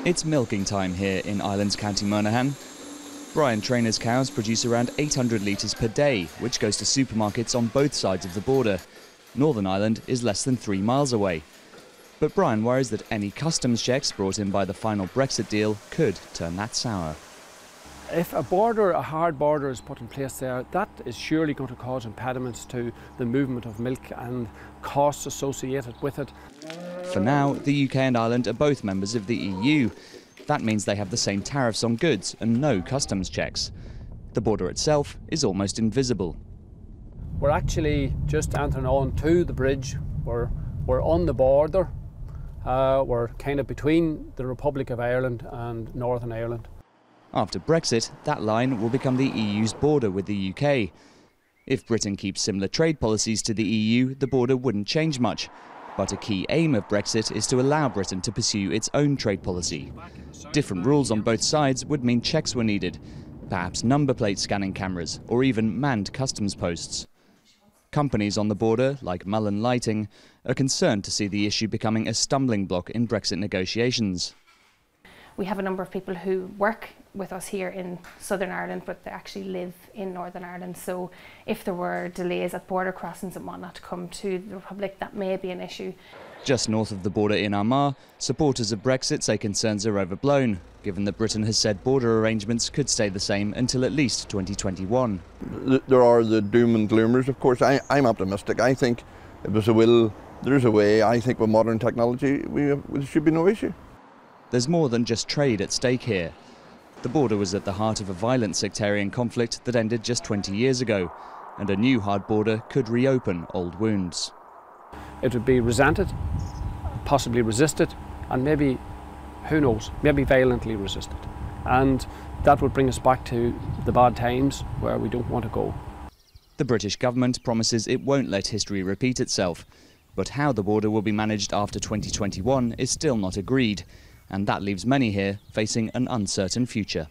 It's milking time here in Islands County Monaghan. Brian Trainer's cows produce around 800 litres per day, which goes to supermarkets on both sides of the border. Northern Ireland is less than 3 miles away. But Brian worries that any customs checks brought in by the final Brexit deal could turn that sour. If a hard border is put in place there, that is surely going to cause impediments to the movement of milk and costs associated with it. For now, the UK and Ireland are both members of the EU. That means they have the same tariffs on goods and no customs checks. The border itself is almost invisible. We're actually just entering on to the bridge. We're on the border. We're kind of between the Republic of Ireland and Northern Ireland. After Brexit, that line will become the EU's border with the UK. If Britain keeps similar trade policies to the EU, the border wouldn't change much. But a key aim of Brexit is to allow Britain to pursue its own trade policy. Different rules on both sides would mean checks were needed, perhaps number plate scanning cameras or even manned customs posts. Companies on the border, like Mullen Lighting, are concerned to see the issue becoming a stumbling block in Brexit negotiations. We have a number of people who work with us here in Southern Ireland, but they actually live in Northern Ireland. So if there were delays at border crossings and whatnot to come to the Republic, that may be an issue. Just north of the border in Armagh, supporters of Brexit say concerns are overblown, given that Britain has said border arrangements could stay the same until at least 2021. There are the doom and gloomers, of course. I'm optimistic. I think if there's a will, there's a way. I think with modern technology, there should be no issue. There's more than just trade at stake here. The border was at the heart of a violent sectarian conflict that ended just 20 years ago, and a new hard border could reopen old wounds. It would be resented, possibly resisted, and maybe, who knows, maybe violently resisted. And that would bring us back to the bad times where we don't want to go. The British government promises it won't let history repeat itself, but how the border will be managed after 2021 is still not agreed. And that leaves many here facing an uncertain future.